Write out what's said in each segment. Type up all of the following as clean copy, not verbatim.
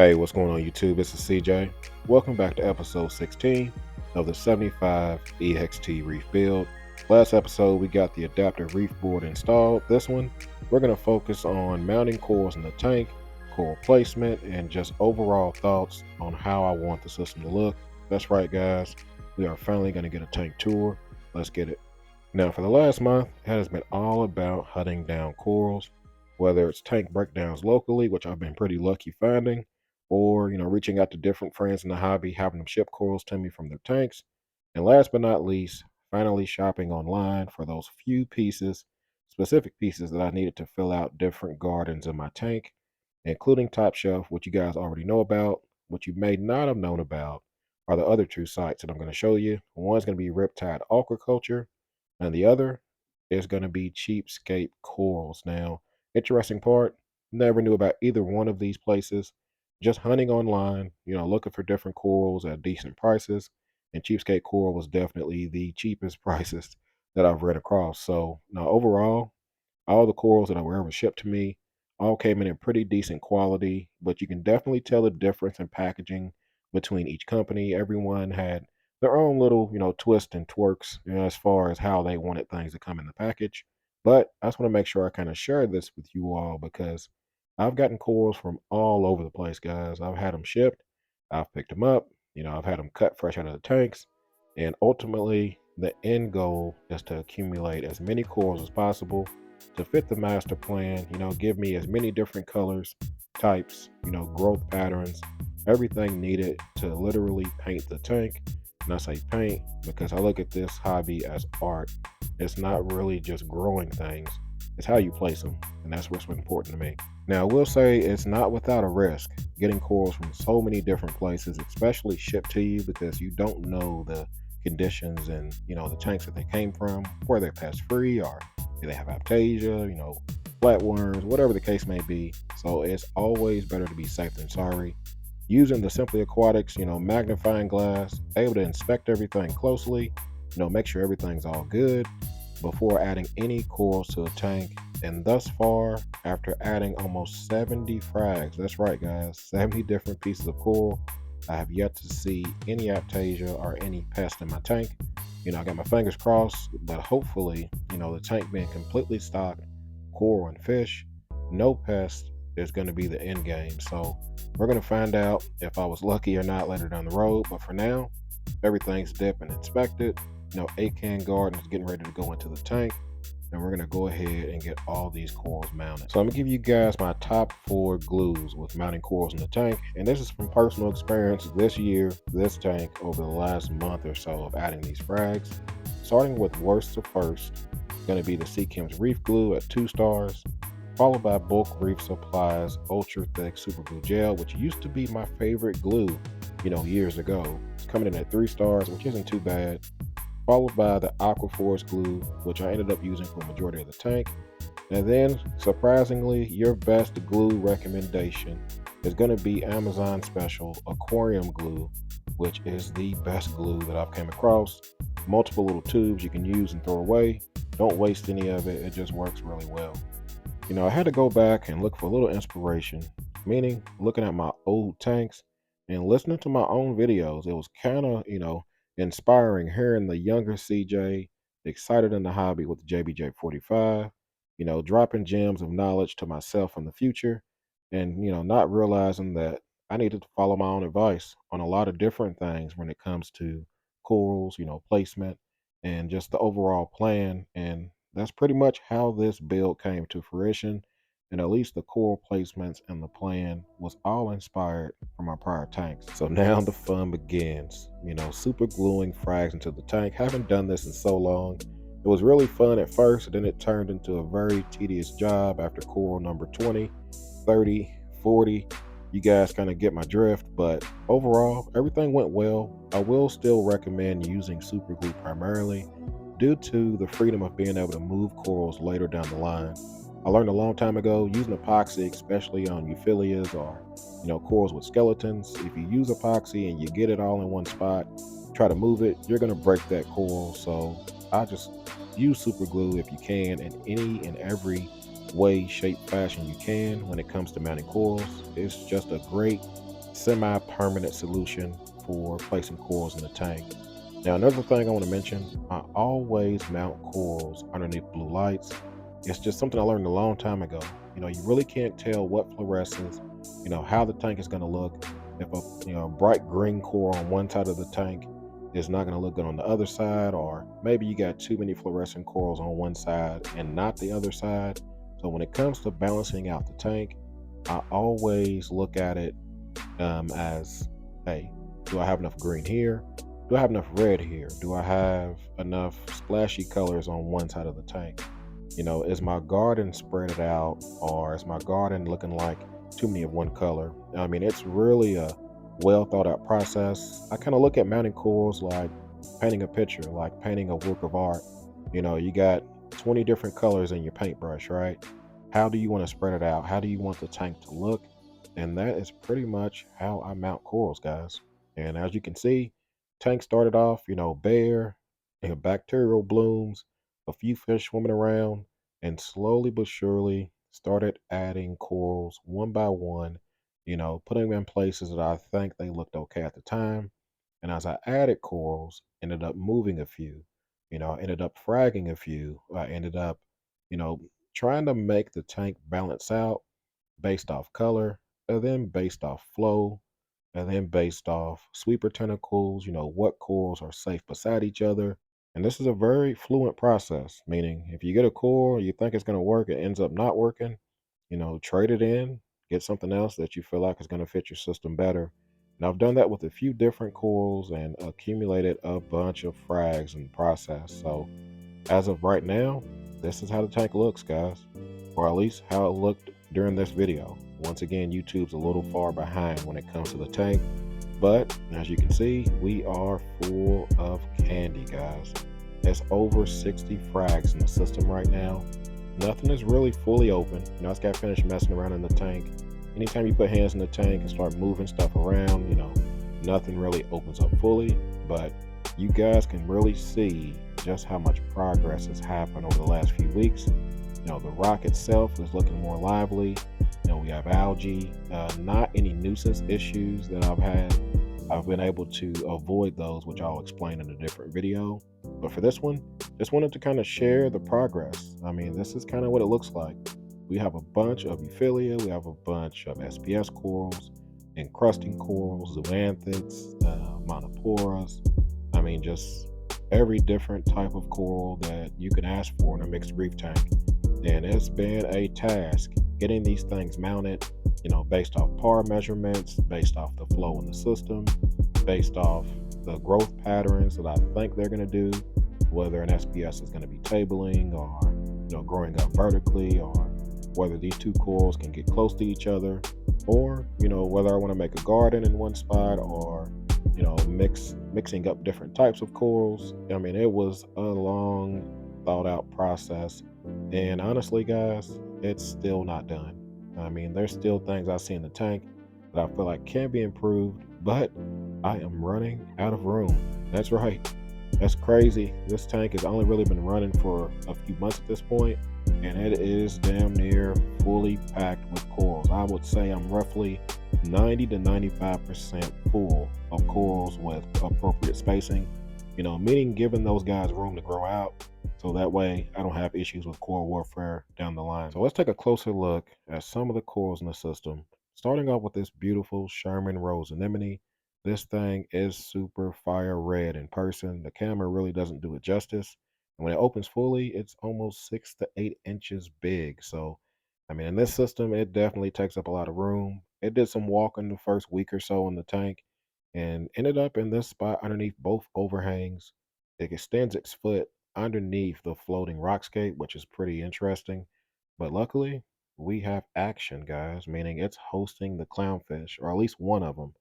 Hey, what's going on YouTube? This is CJ. Welcome back to episode 16 of the 75 EXT Reef build. Last episode, we got the adaptive reef board installed. This one, we're going to focus on mounting corals in the tank, coral placement, and just overall thoughts on how I want the system to look. That's right, guys. We are finally going to get a tank tour. Let's get it. Now, for the last month, it has been all about hunting down corals, whether it's tank breakdowns locally, which I've been pretty lucky finding, or reaching out to different friends in the hobby, having them ship corals to me from their tanks, and last but not least, finally shopping online for those few pieces, specific pieces that I needed to fill out different gardens in my tank, including Top Shelf, which you guys already know about. What you may not have known about are the other two sites that I'm going to show you. One's going to be Riptide Aquaculture, and the other is going to be Cheapskate Corals. Now, interesting part, never knew about either one of these places. Just hunting online, looking for different corals at decent prices. And Cheapskate Coral was definitely the cheapest prices that I've read across. So now overall, all the corals that were ever shipped to me all came in pretty decent quality, but you can definitely tell the difference in packaging between each company. Everyone had their own little, twists and twerks, as far as how they wanted things to come in the package. But I just want to make sure I kind of share this with you all because I've gotten corals from all over the place, guys. I've had them shipped, I've picked them up, I've had them cut fresh out of the tanks, and ultimately the end goal is to accumulate as many corals as possible to fit the master plan, give me as many different colors, types, growth patterns, everything needed to literally paint the tank. And I say paint because I look at this hobby as art. It's not really just growing things, it's how you place them. And that's what's important to me. Now, I will say it's not without a risk getting corals from so many different places, especially shipped to you, because you don't know the conditions and, the tanks that they came from, where they're pest free or do they have aptasia, flatworms, whatever the case may be. So it's always better to be safe than sorry. Using the Simply Aquatics, magnifying glass, able to inspect everything closely, make sure everything's all good before adding any corals to a tank. And thus far, after adding almost 70 frags, that's right guys, 70 different pieces of coral, I have yet to see any aptasia or any pest in my tank. I got my fingers crossed, but hopefully, the tank being completely stocked, coral and fish, no pest is going to be the end game. So we're going to find out if I was lucky or not later down the road. But for now, everything's dipped and inspected. Acan garden is getting ready to go into the tank, and we're going to go ahead and get all these corals mounted. So I'm going to give you guys my top 4 glues with mounting corals in the tank, and this is from personal experience this year, this tank, over the last month or so of adding these frags. Starting with worst to first, going to be the Seachem's Reef Glue at 2 stars, followed by Bulk Reef Supplies Ultra Thick Super Glue Gel, which used to be my favorite glue, years ago. It's coming in at 3 stars, which isn't too bad, followed by the Aquaforce glue, which I ended up using for the majority of the tank. And then, surprisingly, your best glue recommendation is going to be Amazon Special Aquarium Glue, which is the best glue that I've come across. Multiple little tubes you can use and throw away. Don't waste any of it. It just works really well. I had to go back and look for a little inspiration, meaning looking at my old tanks and listening to my own videos. It was kind of, inspiring hearing the younger CJ excited in the hobby with the JBJ45, dropping gems of knowledge to myself in the future, and, not realizing that I needed to follow my own advice on a lot of different things when it comes to corals, placement, and just the overall plan. And that's pretty much how this build came to fruition. And at least the coral placements and the plan was all inspired from our prior tanks. So now the fun begins. Super gluing frags into the tank. Haven't done this in so long. It was really fun at first, then it turned into a very tedious job after coral number 20, 30, 40. You guys kind of get my drift, but overall, everything went well. I will still recommend using super glue primarily due to the freedom of being able to move corals later down the line. I learned a long time ago using epoxy, especially on euphyllias or corals with skeletons. If you use epoxy and you get it all in one spot, try to move it, you're going to break that coral. So I just use super glue if you can in any and every way, shape, fashion you can when it comes to mounting corals. It's just a great semi-permanent solution for placing corals in the tank. Now, another thing I want to mention, I always mount corals underneath blue lights. It's just something I learned a long time ago. You really can't tell what fluorescence, how the tank is going to look. If a bright green coral on one side of the tank is not going to look good on the other side, or maybe you got too many fluorescent corals on one side and not the other side. So when it comes to balancing out the tank, I always look at it as, hey, do I have enough green here? Do I have enough red here? Do I have enough splashy colors on one side of the tank? Is my garden spread out, or is my garden looking like too many of one color? I mean, it's really a well thought out process. I kind of look at mounting corals like painting a picture, like painting a work of art. You got 20 different colors in your paintbrush, right? How do you want to spread it out? How do you want the tank to look? And that is pretty much how I mount corals, guys. And as you can see, tank started off, bare, bacterial blooms, a few fish swimming around, and slowly but surely started adding corals one by one, putting them in places that I think they looked okay at the time. And as I added corals, ended up moving a few, ended up fragging a few. I ended up, you know, trying to make the tank balance out based off color, and then based off flow, and then based off sweeper tentacles, what corals are safe beside each other. And this is a very fluent process, meaning if you get a coral, you think it's going to work, it ends up not working, trade it in, get something else that you feel like is going to fit your system better. And I've done that with a few different corals and accumulated a bunch of frags in the process. So as of right now, this is how the tank looks, guys, or at least how it looked during this video. Once again, YouTube's a little far behind when it comes to the tank, but as you can see, we are full of candy, guys. There's over 60 frags in the system right now. Nothing is really fully open. I just got finished messing around in the tank. Anytime you put hands in the tank and start moving stuff around, nothing really opens up fully, but you guys can really see just how much progress has happened over the last few weeks. The rock itself is looking more lively. We have algae, not any nuisance issues that I've had. I've been able to avoid those, which I'll explain in a different video. But for this one, just wanted to kind of share the progress. I mean, this is kind of what it looks like. We have a bunch of Euphyllia, we have a bunch of SPS corals, encrusting corals, zoanthids, monoporas. I mean, just every different type of coral that you can ask for in a mixed reef tank. And it's been a task getting these things mounted, based off par measurements, based off the flow in the system, based off the growth patterns that I think they're going to do, whether an SPS is going to be tabling or, growing up vertically, or whether these two corals can get close to each other, or, whether I want to make a garden in one spot, or, mixing up different types of corals. I mean, it was a long thought out process. And honestly, guys, it's still not done. I mean, there's still things I see in the tank that I feel like can be improved, but I am running out of room. That's right. That's crazy. This tank has only really been running for a few months at this point, and it is damn near fully packed with corals. I would say I'm roughly 90 to 95% full of corals with appropriate spacing, meaning giving those guys room to grow out. So that way I don't have issues with coral warfare down the line. So let's take a closer look at some of the corals in the system. Starting off with this beautiful Sherman Rose Anemone. This thing is super fire red in person. The camera really doesn't do it justice. And when it opens fully, it's almost 6 to 8 inches big. So, I mean, in this system, it definitely takes up a lot of room. It did some walking the first week or so in the tank and ended up in this spot underneath both overhangs. It extends its foot underneath the floating rockscape, which is pretty interesting. But luckily, we have action, guys, meaning it's hosting the clownfish, or at least one of them.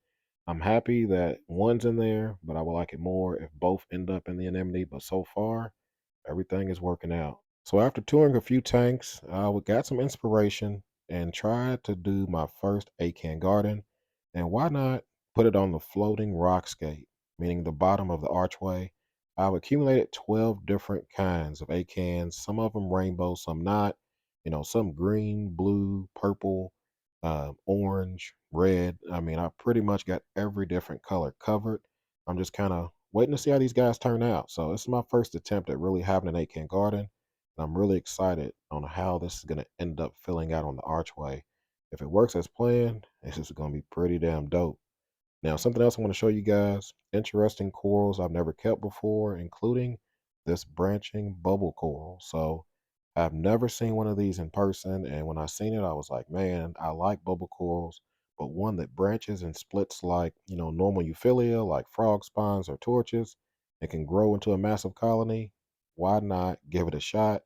I'm happy that one's in there, but I would like it more if both end up in the anemone. But so far, everything is working out. So after touring a few tanks, I got some inspiration and tried to do my first acan garden. And why not put it on the floating rockscape, meaning the bottom of the archway? I've accumulated 12 different kinds of acans, some of them rainbow, some not, some green, blue, purple. orange, red. I mean, I pretty much got every different color covered. I'm just kind of waiting to see how these guys turn out. So this is my first attempt at really having an acan garden. And I'm really excited on how this is going to end up filling out on the archway. If it works as planned, this is going to be pretty damn dope. Now, something else I want to show you guys, interesting corals I've never kept before, including this branching bubble coral. So I've never seen one of these in person, and when I seen it, I was like, man, I like bubble corals, but one that branches and splits like, normal euphilia, like frog spines or torches, and can grow into a massive colony. Why not give it a shot?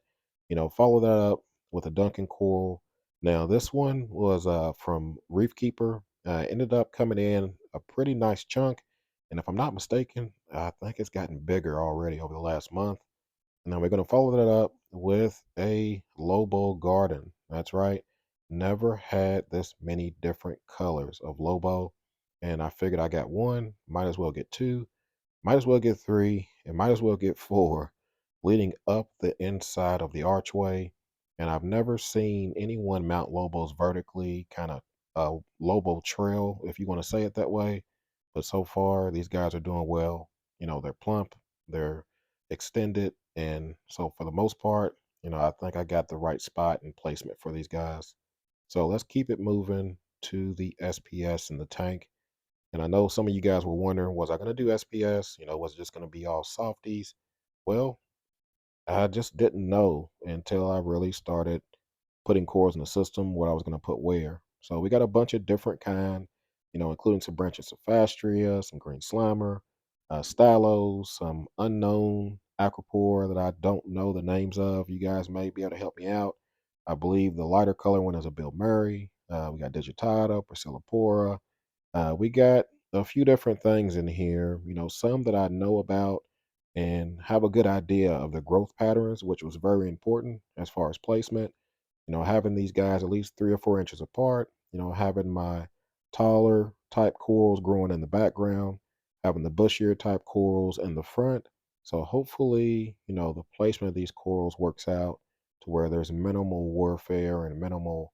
Follow that up with a Duncan coral. Now, this one was from Reef Keeper. Ended up coming in a pretty nice chunk. And if I'm not mistaken, I think it's gotten bigger already over the last month. And then we're going to follow that up with a Lobo garden. That's right. Never had this many different colors of Lobo. And I figured I got one, might as well get two. Might as well get three, and might as well get four, leading up the inside of the archway. And I've never seen anyone mount Lobos vertically, kind of a Lobo trail, if you want to say it that way. But so far, these guys are doing well. They're plump, they're extended. And so for the most part, I think I got the right spot and placement for these guys. So let's keep it moving to the SPS in the tank. And I know some of you guys were wondering, was I going to do SPS? Was it just going to be all softies? Well, I just didn't know until I really started putting cores in the system what I was going to put where. So we got a bunch of different kind, including some branches of Fastria, some green slimer, stylos, some unknown aquapore that I don't know the names of. You guys may be able to help me out. I believe the lighter color one is a Bill Murray. We got Digitata, Priscillipora, we got a few different things in here, some that I know about and have a good idea of the growth patterns, which was very important as far as placement. Having these guys at least 3 or 4 inches apart, having my taller type corals growing in the background, having the bushier type corals in the front. So hopefully, the placement of these corals works out to where there's minimal warfare and minimal,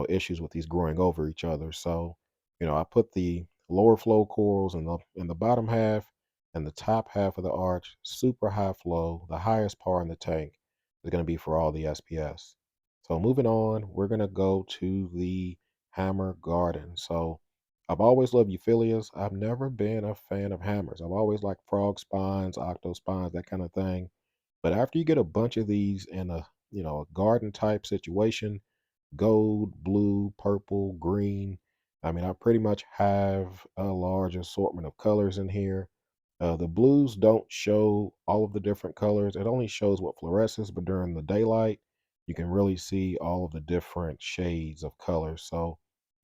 issues with these growing over each other. So, I put the lower flow corals in the bottom half and the top half of the arch, super high flow. The highest part in the tank is going to be for all the SPS. So moving on, we're gonna go to the hammer garden. So I've always loved euphyllias. I've never been a fan of hammers. I've always liked frog spines, octo spines, that kind of thing. But after you get a bunch of these in a garden type situation, gold, blue, purple, green. I mean, I pretty much have a large assortment of colors in here. The blues don't show all of the different colors. It only shows what fluoresces, but during the daylight, you can really see all of the different shades of colors. So,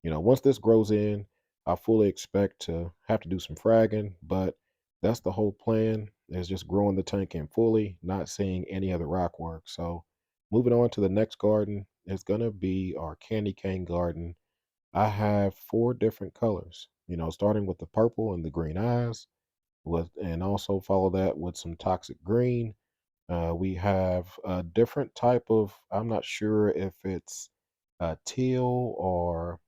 once this grows in, I fully expect to have to do some fragging, but that's the whole plan is just growing the tank in fully, not seeing any other rock work. So, moving on to the next garden is going to be our candy cane garden. I have 4 different colors, starting with the purple and the green eyes and also follow that with some toxic green. We have a different type of, I'm not sure if it's teal or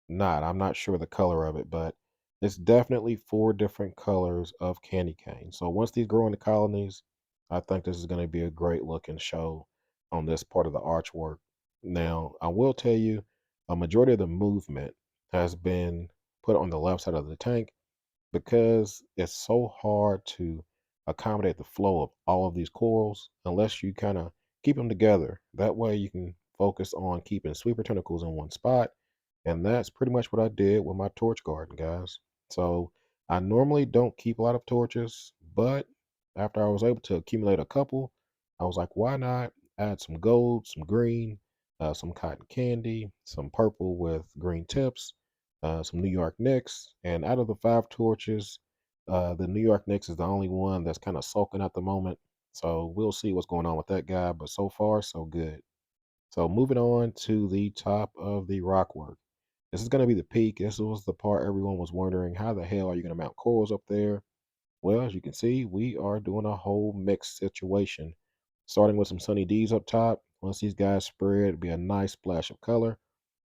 not. I'm not sure the color of it, but it's definitely 4 different colors of candy cane. So once these grow into colonies, I think this is going to be a great looking show on this part of the archwork. Now, I will tell you, a majority of the movement has been put on the left side of the tank because it's so hard to accommodate the flow of all of these corals unless you kind of keep them together. That way you can focus on keeping sweeper tentacles in one spot. And that's pretty much what I did with my torch garden, guys. So I normally don't keep a lot of torches, but after I was able to accumulate a couple, I was like, why not add some gold, some green, some cotton candy, some purple with green tips, some New York Knicks, and out of the 5 torches, the New York Knicks is the only one that's kind of sulking at the moment. So we'll see what's going on with that guy, but so far, so good. So moving on to the top of the rockwork. This is going to be the peak. This was the part everyone was wondering, how the hell are you going to mount corals up there? Well, as you can see, we are doing a whole mixed situation. Starting with some Sunny D's up top. Once these guys spread, it'll be a nice splash of color.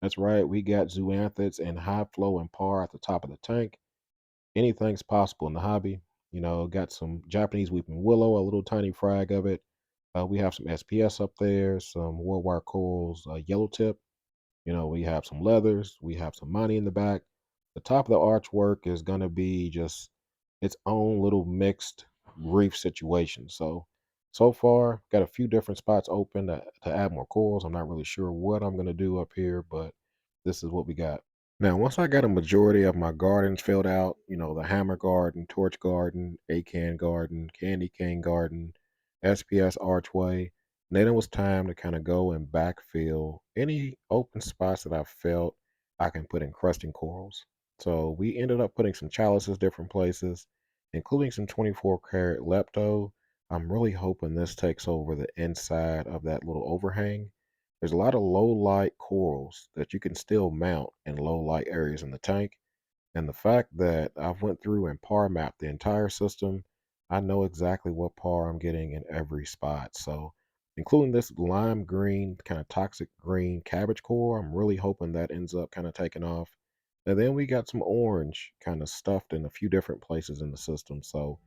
That's right, we got zoanthids and high flow and par at the top of the tank. Anything's possible in the hobby. Got some Japanese weeping willow, a little tiny frag of it. We have some SPS up there, some worldwide corals, yellow tip. We have some leathers, we have some money in the back. The top of the archwork is going to be just its own little mixed reef situation. So far, got a few different spots open to add more corals. I'm not really sure what I'm going to do up here, but this is what we got. Now, once I got a majority of my gardens filled out, the hammer garden, torch garden, acan garden, candy cane garden, SPS archway, then it was time to kind of go and backfill any open spots that I felt I can put encrusting corals. So we ended up putting some chalices different places, including some 24 karat lepto. I'm really hoping this takes over the inside of that little overhang. There's a lot of low light corals that you can still mount in low light areas in the tank. And the fact that I've went through and par mapped the entire system, I know exactly what par I'm getting in every spot. So including this lime green, kind of toxic green cabbage core, I'm really hoping that ends up kind of taking off. And then we got some orange kind of stuffed in a few different places in the system. So,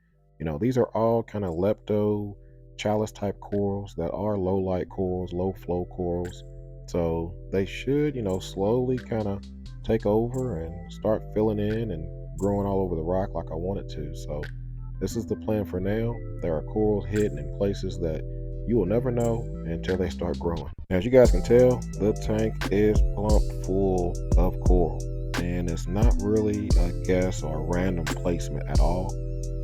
these are all kind of lepto chalice type corals that are low light corals, low flow corals. So they should, slowly kind of take over and start filling in and growing all over the rock like I want it to. So this is the plan for now. There are corals hidden in places that you will never know until they start growing. Now, as you guys can tell, the tank is plump full of coral, and it's not really a guess or a random placement at all.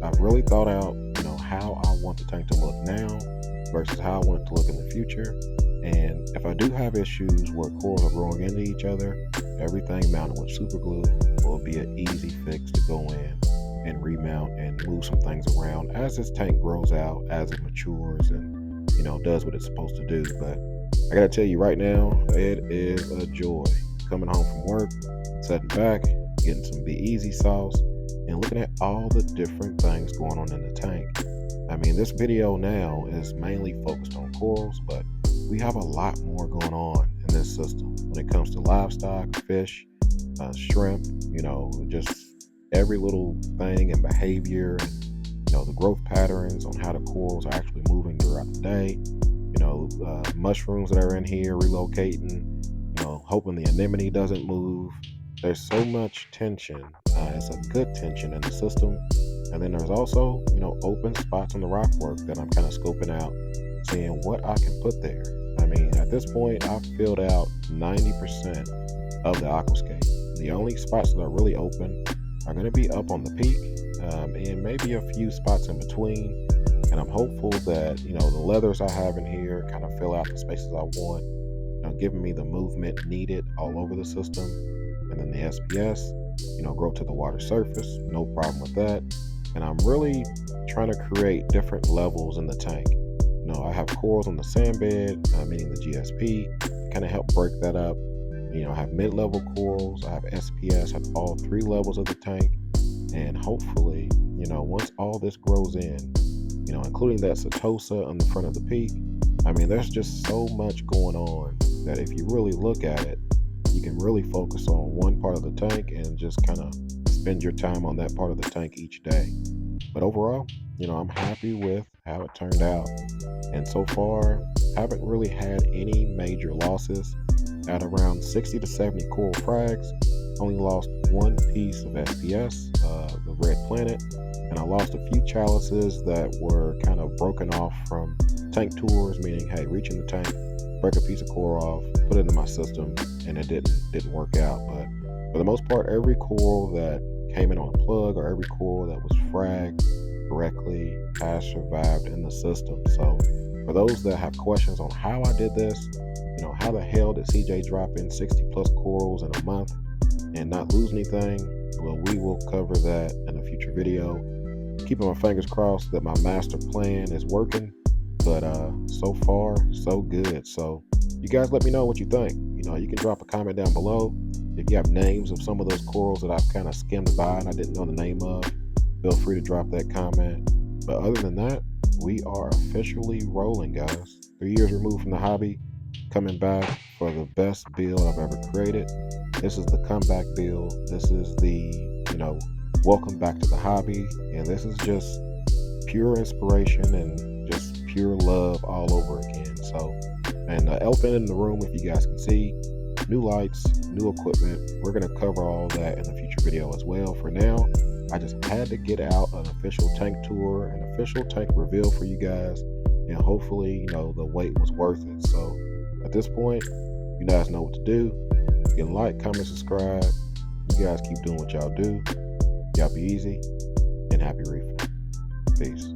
I've really thought out, how I want the tank to look now versus how I want it to look in the future. And if I do have issues where corals are growing into each other, everything mounted with super glue will be an easy fix to go in and remount and move some things around as this tank grows out, as it matures and, does what it's supposed to do. But I gotta tell you right now, it is a joy coming home from work, sitting back, getting some Be Easy sauce, and looking at all the different things going on in the tank. I mean, this video now is mainly focused on corals, but we have a lot more going on in this system when it comes to livestock, fish, shrimp, just every little thing and behavior and, the growth patterns on how the corals are actually moving throughout the day, mushrooms that are in here relocating, hoping the anemone doesn't move. There's so much tension. It's a good tension in the system. And then there's also, open spots on the rockwork that I'm kind of scoping out, seeing what I can put there. I mean, at this point, I've filled out 90% of the aquascape. The only spots that are really open are going to be up on the peak, and maybe a few spots in between. And I'm hopeful that, the leathers I have in here kind of fill out the spaces I want, giving me the movement needed all over the system. And then the SPS, grow to the water surface, no problem with that. And I'm really trying to create different levels in the tank. I have corals on the sand bed, meaning the GSP, kind of help break that up. I have mid-level corals, I have SPS at all three levels of the tank. And hopefully, once all this grows in, including that Setosa on the front of the peak, I mean, there's just so much going on that if you really look at it, you can really focus on one part of the tank and just kind of spend your time on that part of the tank each day. But overall, I'm happy with how it turned out. And so far, haven't really had any major losses. At around 60 to 70 coral frags, only lost one piece of SPS, the red planet, and I lost a few chalices that were kind of broken off from tank tours, meaning, hey, reach in the tank, break a piece of coral off, put it in my system, and it didn't work out. But for the most part, every coral that came in on a plug or every coral that was fragged correctly has survived in the system. So for those that have questions on how I did this, how the hell did CJ drop in 60 plus corals in a month and not lose anything? Well, we will cover that in a future video. Keeping my fingers crossed that my master plan is working, but so far so good. So you guys let me know what you think. You can drop a comment down below. If you have names of some of those corals that I've kind of skimmed by and I didn't know the name of, feel free to drop that comment. But other than that, we are officially rolling, guys. 3 years removed from the hobby, coming back for the best build I've ever created. This is the comeback build. This is the, welcome back to the hobby. And this is just pure inspiration and just pure love all over again. So, and the elephant in the room, if you guys can see, new lights, new equipment. We're going to cover all that in a future video as well. For now, I just had to get out an official tank tour, an official tank reveal for you guys. And hopefully, the wait was worth it. So at this point, you guys know what to do. You can like, comment, subscribe. You guys keep doing what y'all do. Y'all be easy and happy reefing. Peace.